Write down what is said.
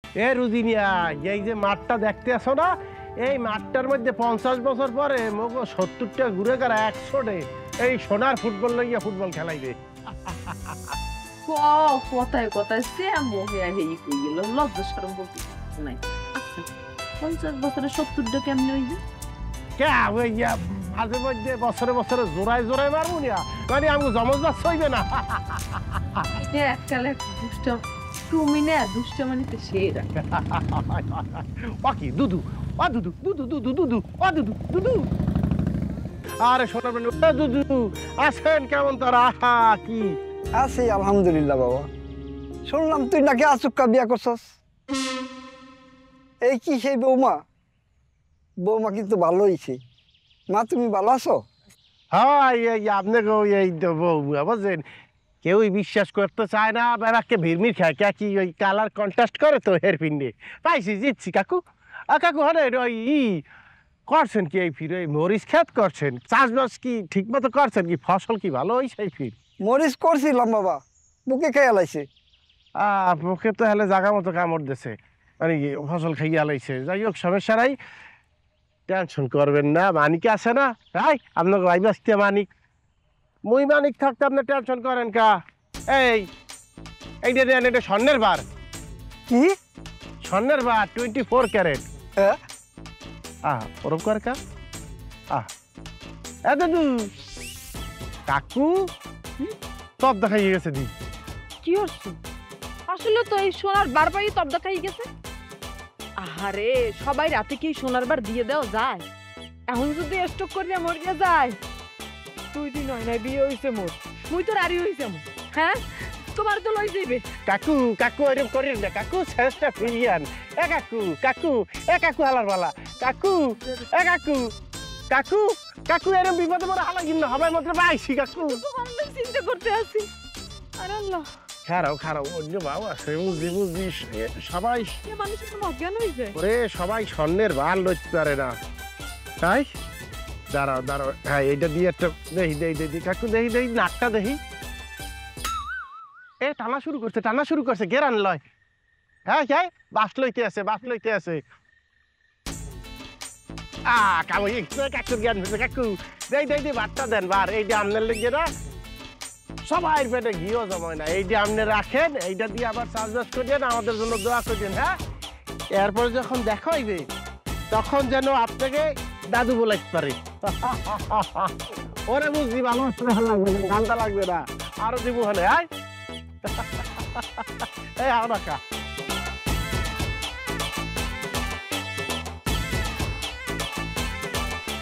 এ রুজিনিয়া, এই যে মাঠটা দেখতে আসো না, এই মাঠটার মধ্যে 50 বছর পরে মগো 70টা ঘুরে গেল 100 এই সোনার ফুটবল লইয়া ফুটবল খেলাইবে। কথায় কথায় সেম হয়ে হেই কই গেল, লজ্জা শরম বলতে নাই। আচ্ছা 50 বছরে 70টা কেমনে হইবে? কে হইয়া মাঝে মধ্যে বছরে বছরে জোড়ায় জোড়ায় মারবো না, মানে আমাকে জমজ বাস হইবে না। এককালে দুষ্ট, তুমি না দুষ্ট মানে তো সেরা। কি দুদু ও দুদু দুদু দুদু দুদু ও দুদু দুদু, আরে সোনার বাড়ি দুদু আসেন, কেমন তোরা? আহা কি আছি আলহামদুলিল্লাহ বাবা। শুনলাম তুই নাকি আচুক্কা বিয়া করছস। এই কি সেই বৌমা? বৌমা কিন্তু ভালো হইছে। মা তুমি ভালো আছো? হ্যাঁ, এই আপনাকে এই বুঝছেন, কেউই বিশ্বাস করতে চায় না, বেড়াকে ভিড়মির খায় কে কি ওই কালার কন্ট্রাস্ট করে তো হের পিন্ডে পাইছি, জিতছি কাকু। কাকু হরে ওই করছেন কি এই ফির, ওই মরিচ খেত করছেন, চাষবাস কি ঠিক মতো করছেন কি, ফসল কি ভালো হয়েছে এই ফির? মরিচ করছিলাম বাবা, বুকে খেয়ে লাইছে। মুখে তো হেলে জাগা মতো কামড় দিছে, মানে ফসল খাইয়া লাইছে। যাই হোক, সমস্যা নাই, টেনশন করবেন না। মানিক আছে না, তাই আপনাকে ভাই বাঁচতে মানিক, মুই মানিক থাকতে আপনি টেনশন করেন কা? এইটা দেন, এটা স্বর্ণের বার। কি স্বর্ণের বার 24 ক্যারেট। হ্যাঁ? ওরম করে কা? দাদু কাকু সব দেখাই গেছে দি। কি হচ্ছে? আসলে তো এই সোনার বার পাই তবদা খাই গেছে। আহারে, সবাই রাতে কি সোনার বার দিয়ে দেওয়া যায়? এখন যদি স্টক করিয়া মরিয়া যায়, 2 দিন হয় না বিয়ে হইছে মোর, মুই তো রারি হইছে মোর। হ্যাঁ, তোমার তো লই যাইবে। কাকু কাকু এরকম করেন না কাকু, শেষটা ফিরিয়ান। কাকু কাকু কাকু হালার বালা, কাকু কাকু কাকু কাকু এরকম বিপদে পড়ে হালা কিনা হবার মাত্র পাইছি কাকু। চিন্তা করতে আছি। আরে আল্লাহ, খারাও খারাও, অন্য বাবু আছে বুঝি বুঝি, সবাই মানুষের কোনো অজ্ঞান হইছে। ওরে সবাই স্বর্ণের বার লইতে পারে না, তাই দাঁড়াও দাঁড়াও। হ্যাঁ, এইটা দিয়ে একটা দেখি দেখি দেখি কাকু, দেখি দেখি নাকটা দেখি। টানা শুরু করছে, টানা শুরু করছে, গেরান লয়। হ্যাঁ হ্যাঁ, বাস লইতে আছে, বাস লইতে আছে। কাকু কাকুর জ্ঞান হয়েছে কাকু, দেই দেই দি বারটা দেন বার। এইটা আপনার লেগে না, সবাই পেটে ঘিও জমায় না, এইটা আপনি রাখেন, এইটা দিয়ে আবার চাষবাস করিয়েন, আমাদের জন্য দোয়া করিয়েন। হ্যাঁ, এরপরে যখন দেখা হইবে তখন যেন আপনাকে দাদু বলাইতে পারে। ওরে বুঝছি, ভালো লাগবে না, গানটা লাগবে না, আরো দিব হলে। এই আও রাখা।